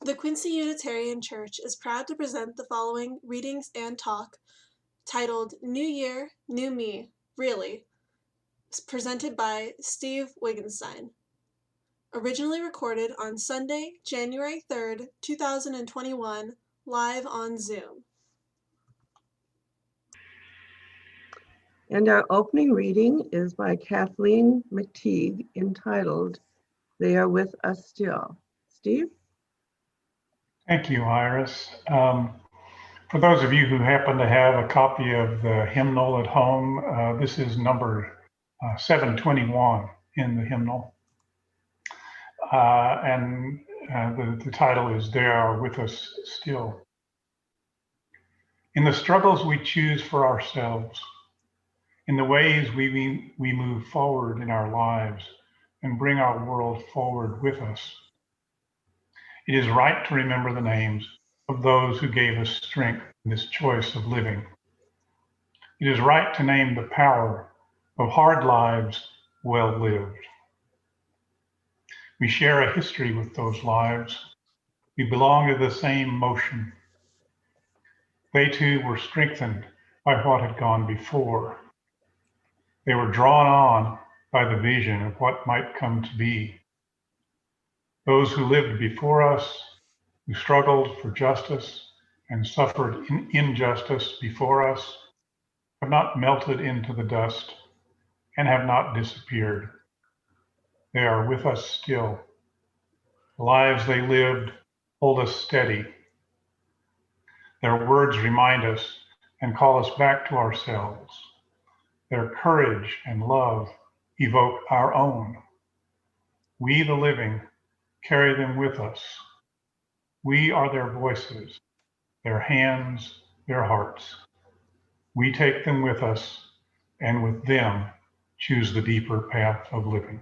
The Quincy Unitarian Church is proud to present the following readings and talk titled New Year, New Me, Really, presented by Steve WIEGENSTEIN. Originally recorded on Sunday, January 3rd, 2021, live on Zoom. And our opening reading is by Kathleen McTeague, entitled, They Are With Us Still. Steve? Thank you, Iris. For those of you who happen to have a copy of the hymnal at home, this is number 721 in the hymnal. The title is They Are With Us Still. In the struggles we choose for ourselves, in the ways we move forward in our lives and bring our world forward with us, it is right to remember the names of those who gave us strength in this choice of living. It is right to name the power of hard lives well lived. We share a history with those lives. We belong to the same motion. They too were strengthened by what had gone before. They were drawn on by the vision of what might come to be. Those who lived before us, who struggled for justice and suffered injustice before us, have not melted into the dust and have not disappeared. They are with us still. The lives they lived hold us steady. Their words remind us and call us back to ourselves. Their courage and love evoke our own. We, the living, carry them with us. We are their voices, their hands, their hearts. We take them with us, and with them choose the deeper path of living.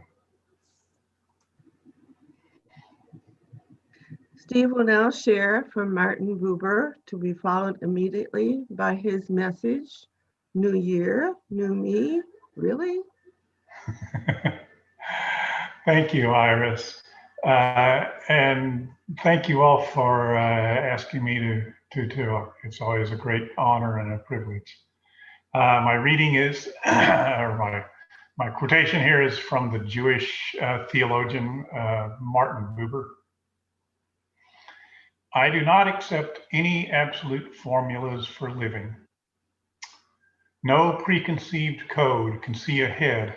Steve will now share from Martin Buber, to be followed immediately by his message, New Year, New Me, Really? Thank you, Iris. And thank you all for asking me to talk. It's always a great honor and a privilege. My reading is, or my quotation here is from the Jewish theologian Martin Buber. I do not accept any absolute formulas for living. No preconceived code can see ahead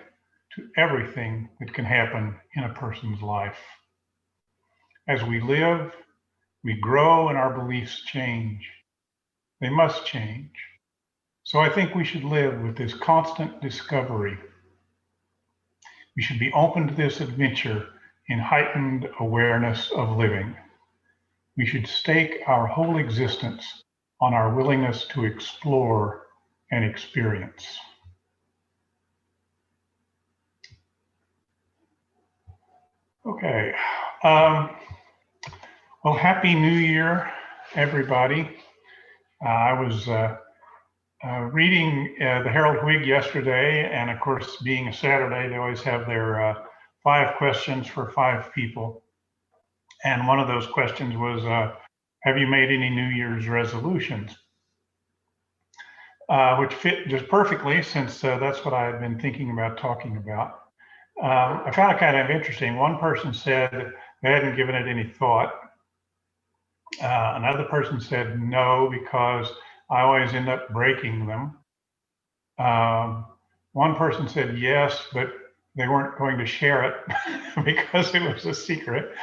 to everything that can happen in a person's life. As we live, we grow and our beliefs change. They must change. So I think we should live with this constant discovery. We should be open to this adventure in heightened awareness of living. We should stake our whole existence on our willingness to explore and experience. Okay. Well, Happy New Year, everybody. I was reading the Herald Whig yesterday, and of course, being a Saturday, they always have their 5 questions for 5 people. And one of those questions was, have you made any New Year's resolutions? Which fit just perfectly, since that's what I had been thinking about talking about. I found it kind of interesting. One person said they hadn't given it any thought. Another person said no, because I always end up breaking them. One person said yes, but they weren't going to share it because it was a secret.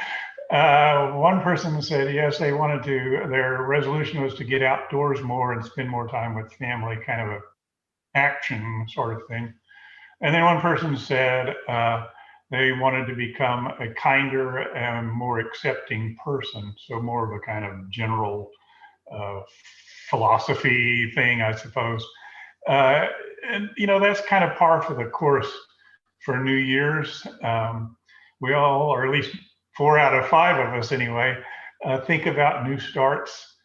One person said yes, they wanted to, their resolution was to get outdoors more and spend more time with family, kind of a action sort of thing. And then one person said they wanted to become a kinder and more accepting person. So more of a kind of general philosophy thing, I suppose. And you know, that's kind of par for the course for New Year's. We all, or at least 4 out of 5 of us anyway, think about new starts,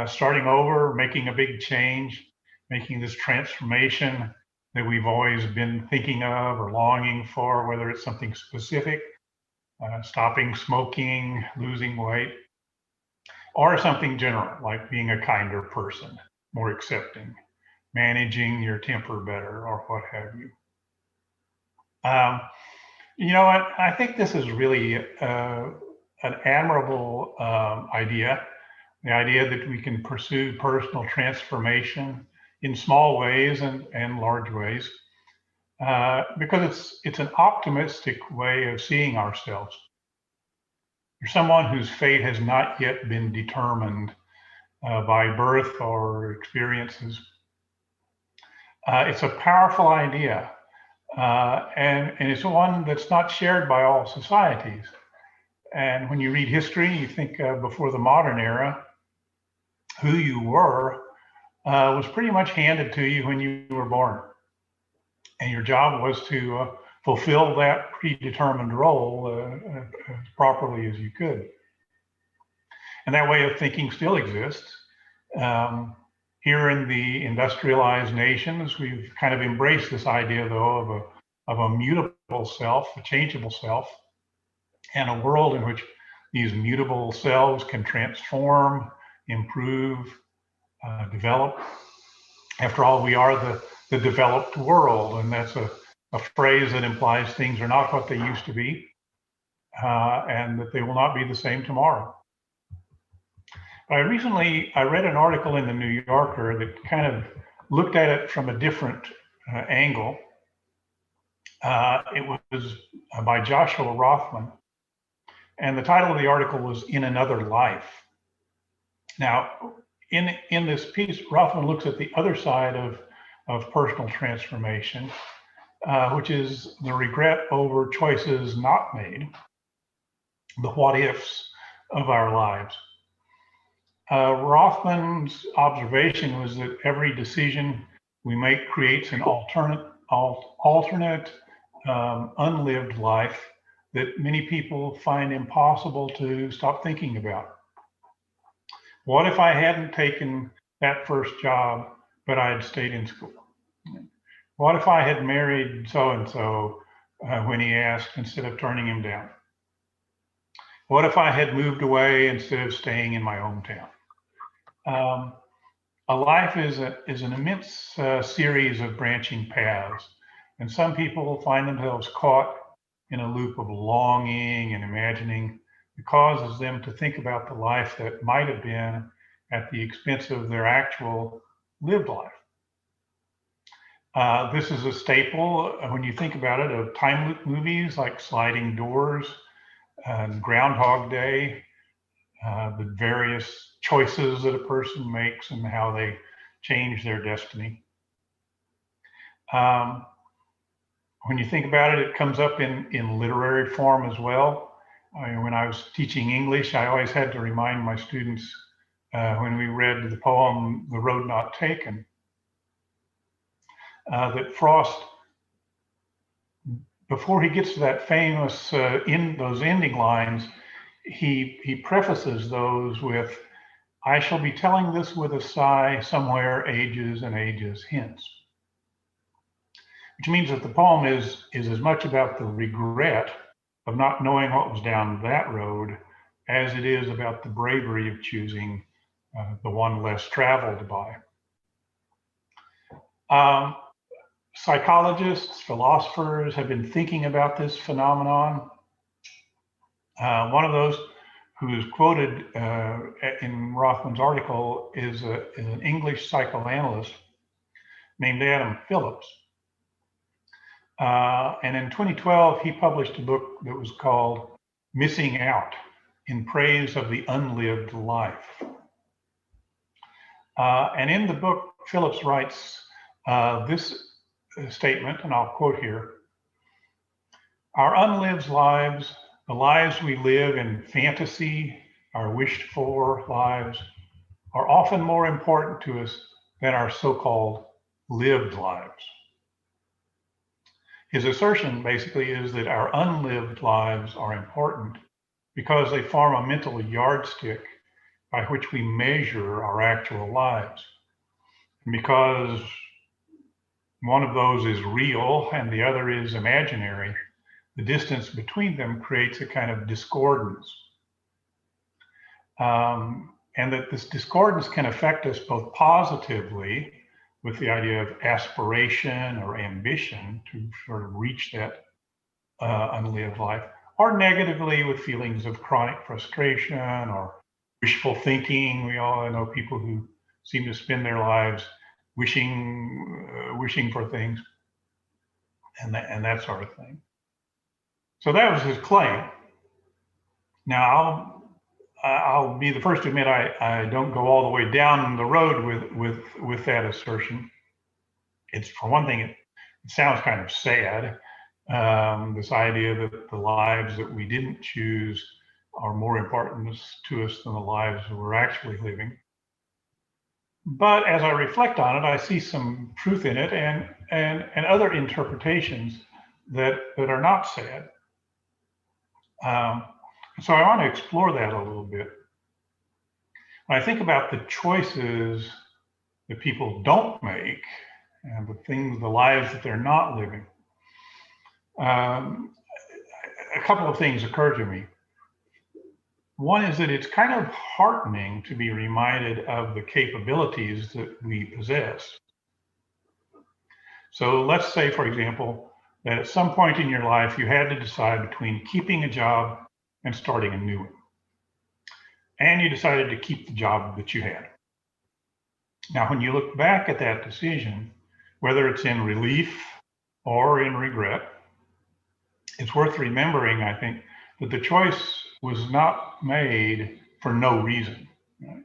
starting over, making a big change, making this transformation that we've always been thinking of or longing for, whether it's something specific, stopping smoking, losing weight, or something general, like being a kinder person, more accepting, managing your temper better, or what have you. You know what? I think this is really an admirable idea. The idea that we can pursue personal transformation in small ways and large ways, because it's an optimistic way of seeing ourselves. You're someone whose fate has not yet been determined by birth or experiences. It's a powerful idea, and it's one that's not shared by all societies. And when you read history, you think before the modern era, who you were was pretty much handed to you when you were born. And your job was to fulfill that predetermined role as properly as you could. And that way of thinking still exists. Here in the industrialized nations, we've kind of embraced this idea, though, of a mutable self, a changeable self, and a world in which these mutable selves can transform, improve, develop. After all, we are the developed world, and that's a phrase that implies things are not what they used to be, and that they will not be the same tomorrow. I read an article in the New Yorker that kind of looked at it from a different angle. It was by Joshua Rothman, and the title of the article was "In Another Life." Now, in this piece, Rothman looks at the other side of personal transformation, which is the regret over choices not made, the what ifs of our lives. Rothman's observation was that every decision we make creates an alternate unlived life that many people find impossible to stop thinking about. What if I hadn't taken that first job, but I had stayed in school? What if I had married so-and-so when he asked instead of turning him down? What if I had moved away instead of staying in my hometown? A life is an immense series of branching paths, and some people find themselves caught in a loop of longing and imagining that causes them to think about the life that might have been at the expense of their actual lived life. This is a staple, when you think about it, of time loop movies like Sliding Doors and Groundhog Day, the various choices that a person makes and how they change their destiny. When you think about it, it comes up in literary form as well. When I was teaching English, I always had to remind my students when we read the poem, The Road Not Taken, that Frost, before he gets to that famous those ending lines, he prefaces those with, "I shall be telling this with a sigh somewhere ages and ages hence," which means that the poem is as much about the regret of not knowing what was down that road as it is about the bravery of choosing the one less traveled by. Psychologists, philosophers have been thinking about this phenomenon. One of those who is quoted in Rothman's article is an English psychoanalyst named Adam Phillips. And in 2012, he published a book that was called Missing Out: In Praise of the Unlived Life. And in the book, Phillips writes this statement, and I'll quote here: "Our unlived lives, the lives we live in fantasy, our wished for lives, are often more important to us than our so-called lived lives." His assertion basically is that our unlived lives are important because they form a mental yardstick by which we measure our actual lives. And because one of those is real and the other is imaginary, the distance between them creates a kind of discordance. and that this discordance can affect us both positively with the idea of aspiration or ambition to sort of reach that unlived life, or negatively with feelings of chronic frustration or wishful thinking. We all know people who seem to spend their lives wishing for things and that sort of thing. So that was his claim. Now I'll be the first to admit I don't go all the way down the road with that assertion. It's, for one thing, it sounds kind of sad. This idea that the lives that we didn't choose are more important to us than the lives that we're actually living. But as I reflect on it, I see some truth in it and other interpretations that are not sad. So I want to explore that a little bit. When I think about the choices that people don't make and the lives that they're not living, a couple of things occur to me. One is that it's kind of heartening to be reminded of the capabilities that we possess. So let's say, for example, that at some point in your life, you had to decide between keeping a job and starting a new one. And you decided to keep the job that you had. Now, when you look back at that decision, whether it's in relief or in regret, it's worth remembering, I think, that the choice was not made for no reason. Right?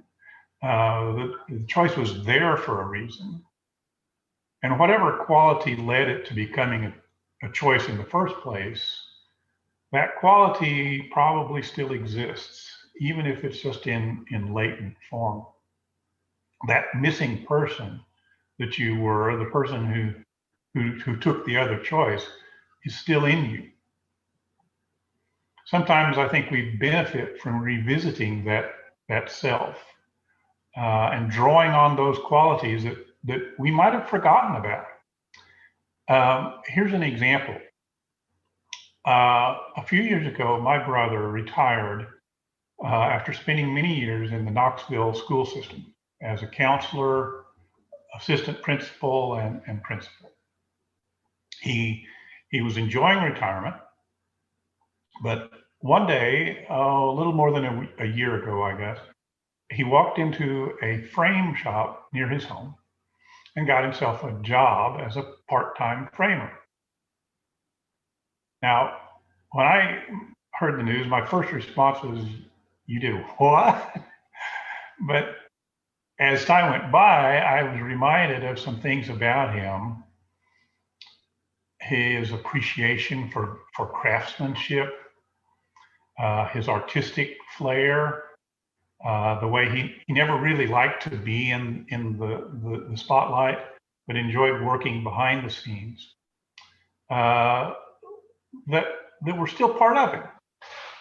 The choice was there for a reason. And whatever quality led it to becoming a choice in the first place, that quality probably still exists, even if it's just in latent form. That missing person that you were, the person who took the other choice, is still in you. Sometimes I think we benefit from revisiting that self and drawing on those qualities that we might have forgotten about. Here's an example. A few years ago, my brother retired after spending many years in the Knoxville school system as a counselor, assistant principal, and principal. He was enjoying retirement, but one day, a little more than a year ago, I guess, he walked into a frame shop near his home and got himself a job as a part-time framer. Now, when I heard the news, my first response was, "You did what?" But as time went by, I was reminded of some things about him. His appreciation for craftsmanship, his artistic flair, the way he never really liked to be in the spotlight, but enjoyed working behind the scenes, that were still part of him.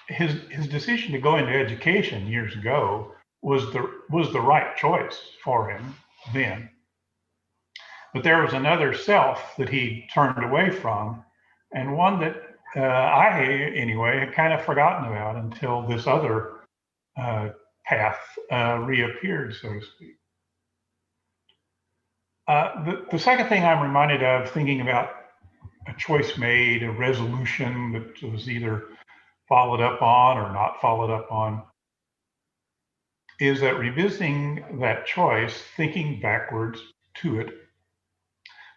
His decision to go into education years ago was the right choice for him then. But there was another self that he turned away from, and one that I, anyway, had kind of forgotten about until this other path reappeared, so to speak. The second thing I'm reminded of, thinking about a choice made, a resolution that was either followed up on or not followed up on, is that revisiting that choice, thinking backwards to it,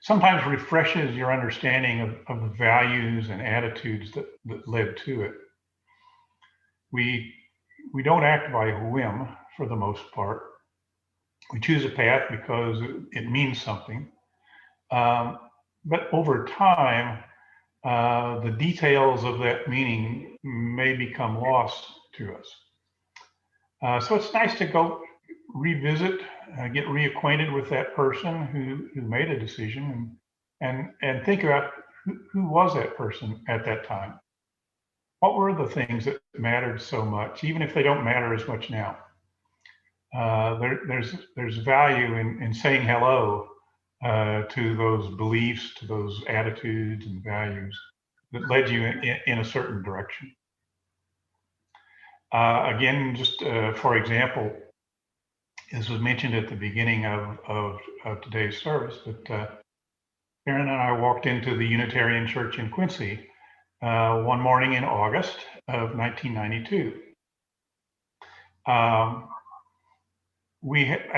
sometimes refreshes your understanding of the values and attitudes that led to it. We don't act by whim for the most part. We choose a path because it means something. But over time, the details of that meaning may become lost to us. So it's nice to go revisit, get reacquainted with that person who made a decision and think about who was that person at that time. What were the things that mattered so much, even if they don't matter as much now? There's value in saying hello to those beliefs, to those attitudes and values that led you in a certain direction. Again, just for example, this was mentioned at the beginning of today's service, but Karen and I walked into the Unitarian Church in Quincy one morning in August of 1992. At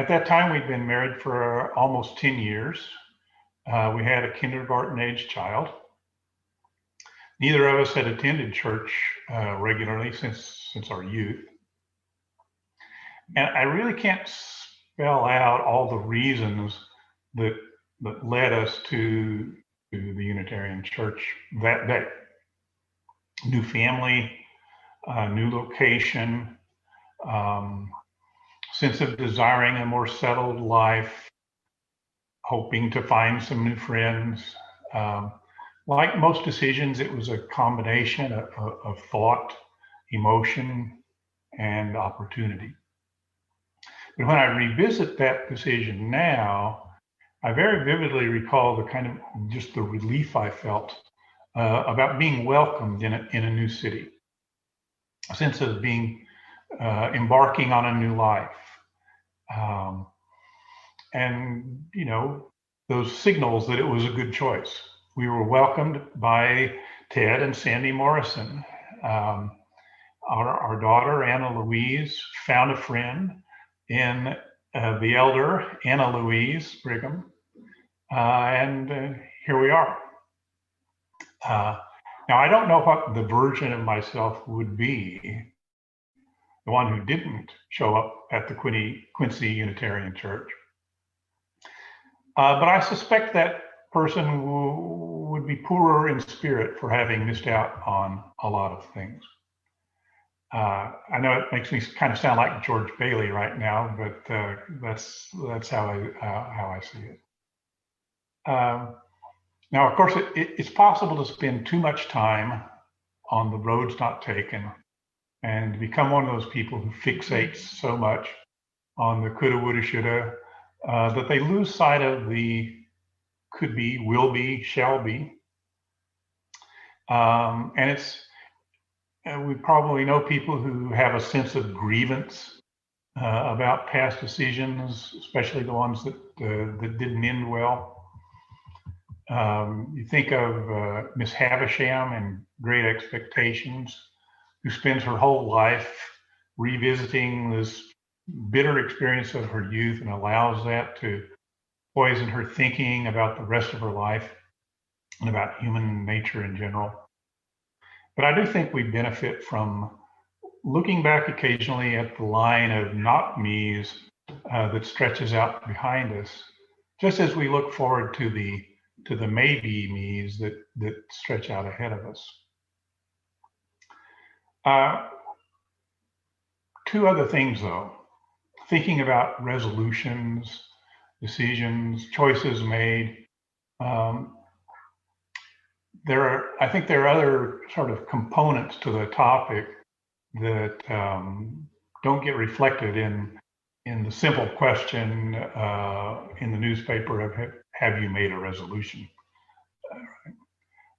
that time, we'd been married for almost 10 years. We had a kindergarten age child. Neither of us had attended church regularly since our youth. And I really can't spell out all the reasons that led us to the Unitarian Church that day. New family, new location, sense of desiring a more settled life, hoping to find some new friends. Like most decisions, it was a combination of thought, emotion, and opportunity. But when I revisit that decision now, I very vividly recall the kind of just the relief I felt about being welcomed in a new city, a sense of being embarking on a new life. And, you know, those signals that it was a good choice. We were welcomed by Ted and Sandy Morrison. Our daughter, Anna Louise, found a friend in the elder Anna Louise Brigham. And here we are. Now, I don't know what the version of myself would be, the one who didn't show up at the Quincy Unitarian Church. But I suspect that person would be poorer in spirit for having missed out on a lot of things. I know it makes me kind of sound like George Bailey right now, but that's how I see it. Now, of course, it's possible to spend too much time on the roads not taken and become one of those people who fixates so much on the coulda, woulda, shoulda, that they lose sight of the could be, will be, shall be. And we probably know people who have a sense of grievance about past decisions, especially the ones that didn't end well. You think of Miss Havisham in Great Expectations, who spends her whole life revisiting this bitter experience of her youth and allows that to poison her thinking about the rest of her life and about human nature in general. But I do think we benefit from looking back occasionally at the line of not me's that stretches out behind us, just as we look forward to the maybe me's that stretch out ahead of us. Two other things though, thinking about resolutions, decisions, choices made. I think there are other sort of components to the topic that don't get reflected in the simple question in the newspaper of have you made a resolution?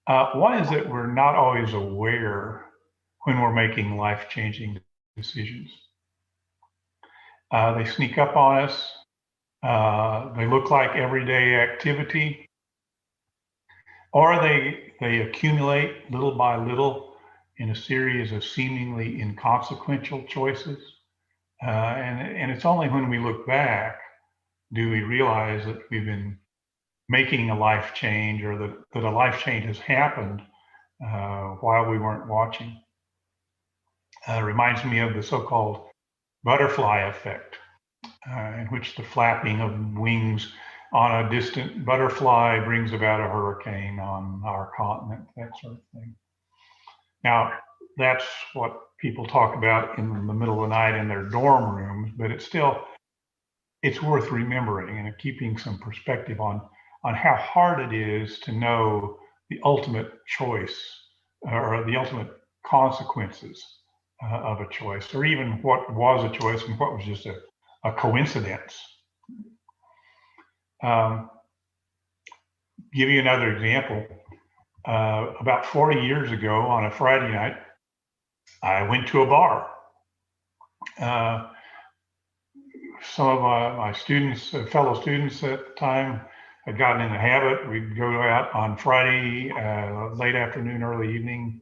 One is that we're not always aware when we're making life-changing decisions. They sneak up on us. They look like everyday activity, or they accumulate little by little in a series of seemingly inconsequential choices. And it's only when we look back do we realize that we've been making a life change, or that a life change has happened while we weren't watching. It reminds me of the so-called butterfly effect, in which the flapping of wings on a distant butterfly brings about a hurricane on our continent, that sort of thing. Now, that's what people talk about in the middle of the night in their dorm rooms, but it's worth remembering and keeping some perspective on how hard it is to know the ultimate choice or the ultimate consequences of a choice, or even what was a choice and what was just a coincidence. Give you another example. About 40 years ago on a Friday night, I went to a bar. some of my students, fellow students at the time, had gotten in the habit. We'd go out on Friday, late afternoon, early evening,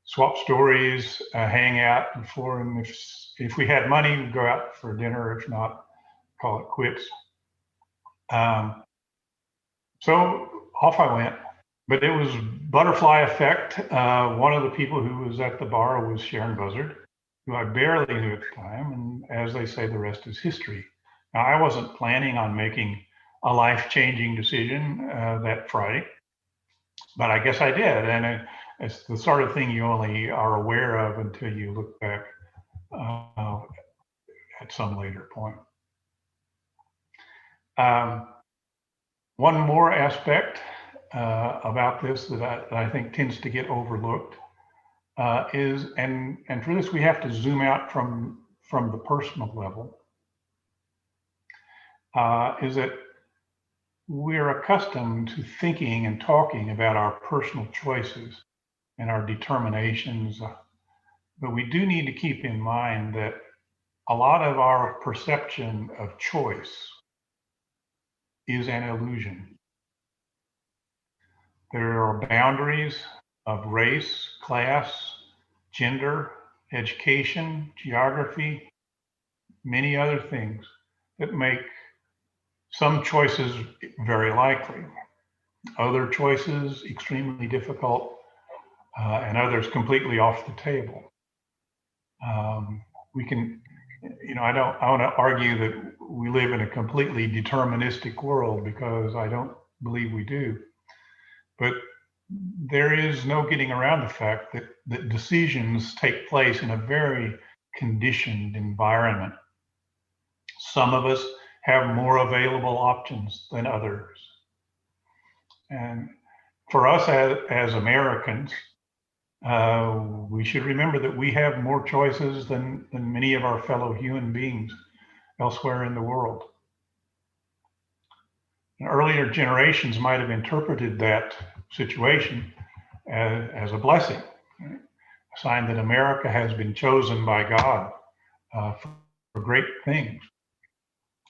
swap stories, hang out before, and if we had money, we'd go out for dinner. If not, call it quits. So off I went. But it was butterfly effect. One of the people who was at the bar was Sharon Buzzard, who I barely knew at the time. And as they say, the rest is history. Now, I wasn't planning on making a life-changing decision that Friday, but I guess I did. And it's the sort of thing you only are aware of until you look back at some later point. One more aspect about this that I think tends to get overlooked is, and for this we have to zoom out from the personal level, is that we're accustomed to thinking and talking about our personal choices and our determinations, but we do need to keep in mind that a lot of our perception of choice is an illusion. There are boundaries of race, class, gender, education, geography, many other things that make some choices very likely, other choices extremely difficult, and others completely off the table. We can, I want to argue that we live in a completely deterministic world, because I don't believe we do. But there is no getting around the fact that decisions take place in a very conditioned environment. Some of us have more available options than others. And for us as Americans, we should remember that we have more choices than many of our fellow human beings elsewhere in the world. And earlier generations might have interpreted that situation as a blessing, right? A sign that America has been chosen by God for great things.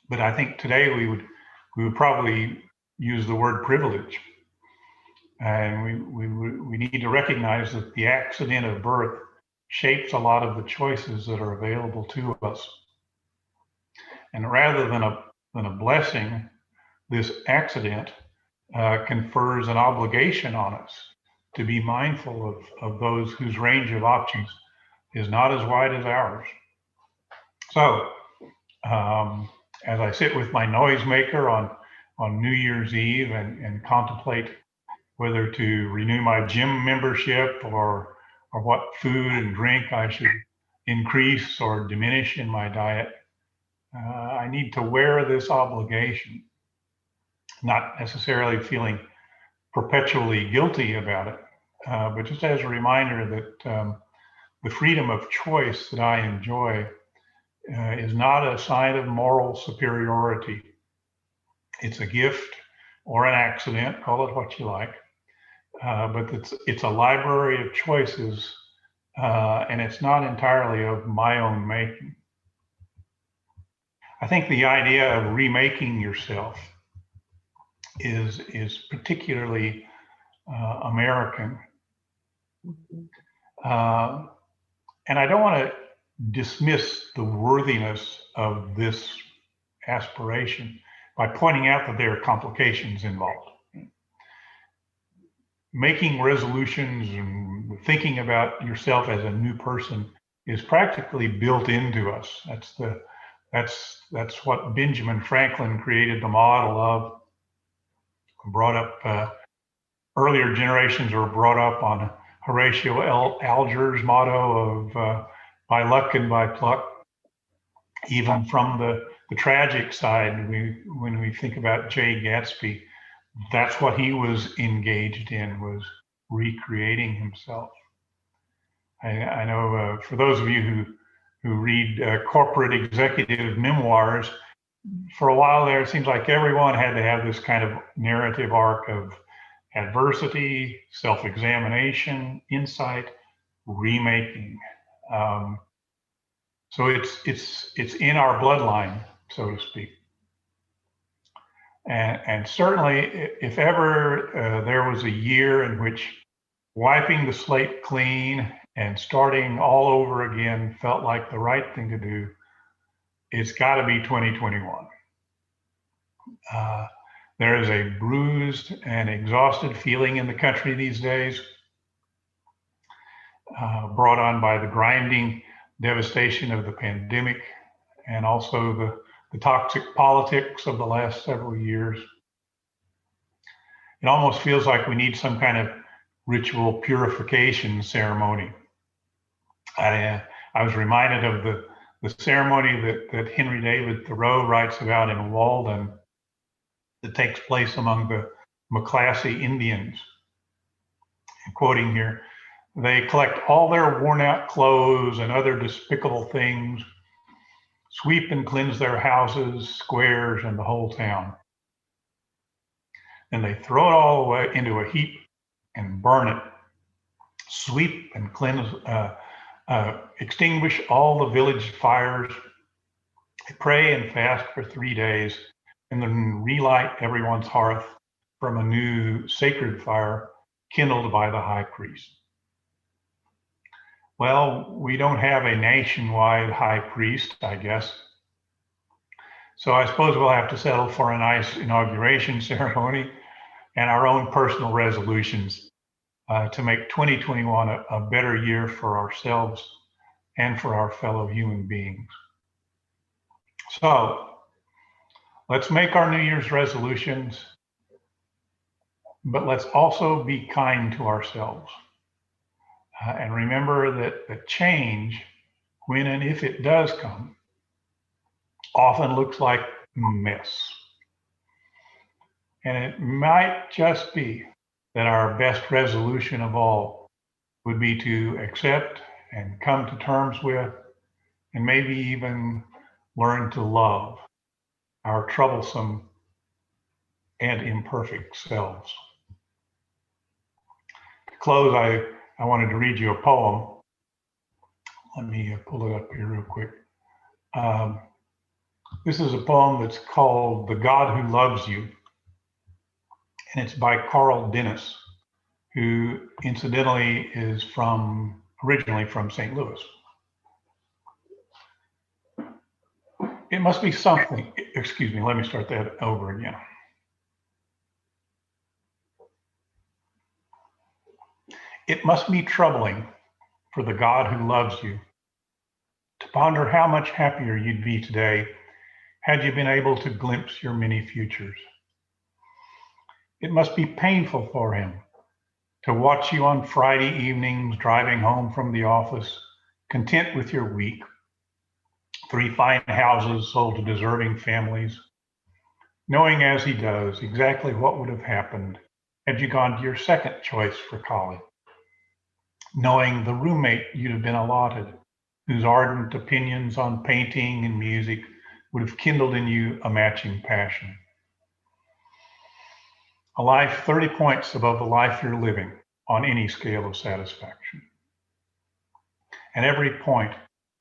But I think today we would probably use the word privilege. And we need to recognize that the accident of birth shapes a lot of the choices that are available to us. And rather than a blessing, this accident confers an obligation on us to be mindful of those whose range of options is not as wide as ours. So, as I sit with my noisemaker on New Year's Eve and contemplate whether to renew my gym membership or what food and drink I should increase or diminish in my diet, I need to wear this obligation, not necessarily feeling perpetually guilty about it, but just as a reminder that the freedom of choice that I enjoy is not a sign of moral superiority. It's a gift or an accident, call it what you like, but it's a library of choices, and it's not entirely of my own making. I think the idea of remaking yourself is particularly American. And I don't want to dismiss the worthiness of this aspiration by pointing out that there are complications involved. Making resolutions and thinking about yourself as a new person is practically built into us. That's what Benjamin Franklin created the model of. Brought up, earlier generations were brought up on Horatio Alger's motto of by luck and by pluck. Even from the tragic side, when we think about Jay Gatsby, that's what he was engaged in, was recreating himself. I know for those of you who read corporate executive memoirs, for a while there, it seems like everyone had to have this kind of narrative arc of adversity, self-examination, insight, remaking. So it's in our bloodline so to speak. And certainly, if ever there was a year in which wiping the slate clean and starting all over again felt like the right thing to do, it's got to be 2021. There is a bruised and exhausted feeling in the country these days, brought on by the grinding devastation of the pandemic and also the toxic politics of the last several years. It almost feels like we need some kind of ritual purification ceremony. I was reminded of the ceremony that Henry David Thoreau writes about in Walden that takes place among the McClassy Indians. I'm quoting here, they collect all their worn out clothes and other despicable things, sweep and cleanse their houses, squares, and the whole town. Then they throw it all away into a heap and burn it, sweep and cleanse, extinguish all the village fires, pray and fast for 3 days, and then relight everyone's hearth from a new sacred fire kindled by the high priest. Well, we don't have a nationwide high priest, I guess. So I suppose we'll have to settle for a nice inauguration ceremony and our own personal resolutions to make 2021 a better year for ourselves and for our fellow human beings. So let's make our New Year's resolutions, but let's also be kind to ourselves. And remember that the change, when and if it does come, often looks like mess. And it might just be that our best resolution of all would be to accept and come to terms with, and maybe even learn to love our troublesome and imperfect selves. To close, I wanted to read you a poem. Let me pull it up here real quick. This is a poem that's called The God Who Loves You, and it's by Carl Dennis, who incidentally is originally from St. Louis. It must be something, excuse me, let me start that over again. It must be troubling for the God who loves you to ponder how much happier you'd be today had you been able to glimpse your many futures. It must be painful for him to watch you on Friday evenings driving home from the office, content with your week, 3 fine houses sold to deserving families, knowing as he does exactly what would have happened had you gone to your second choice for college, knowing the roommate you'd have been allotted, whose ardent opinions on painting and music would have kindled in you a matching passion. A life 30 points above the life you're living on any scale of satisfaction. And every point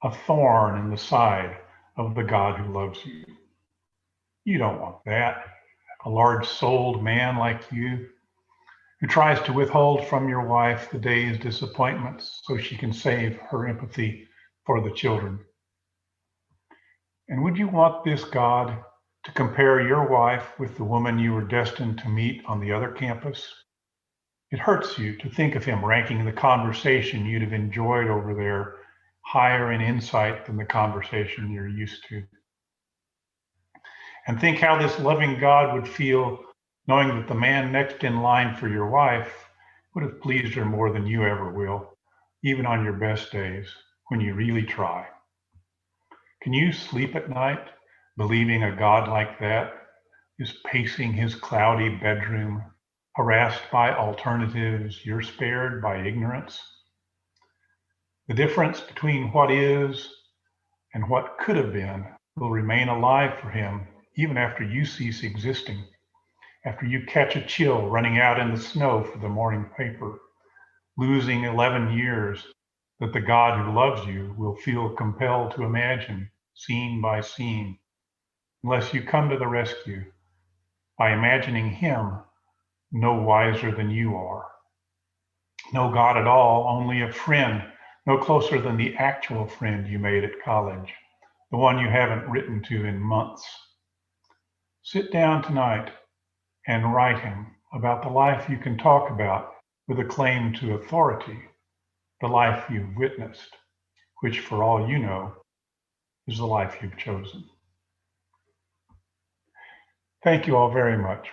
a thorn in the side of the God who loves you. You don't want that. A large-souled man like you who tries to withhold from your wife the day's disappointments so she can save her empathy for the children. And would you want this God to compare your wife with the woman you were destined to meet on the other campus? It hurts you to think of him ranking the conversation you'd have enjoyed over there higher in insight than the conversation you're used to. And think how this loving God would feel knowing that the man next in line for your wife would have pleased her more than you ever will, even on your best days when you really try. Can you sleep at night believing a God like that is pacing his cloudy bedroom, harassed by alternatives you're spared by ignorance? The difference between what is and what could have been will remain alive for him even after you cease existing, after you catch a chill running out in the snow for the morning paper, losing 11 years that the God who loves you will feel compelled to imagine scene by scene unless you come to the rescue by imagining him no wiser than you are. No God at all, only a friend, no closer than the actual friend you made at college, the one you haven't written to in months. Sit down tonight and write him about the life you can talk about with a claim to authority, the life you've witnessed, which for all you know is the life you've chosen. Thank you all very much.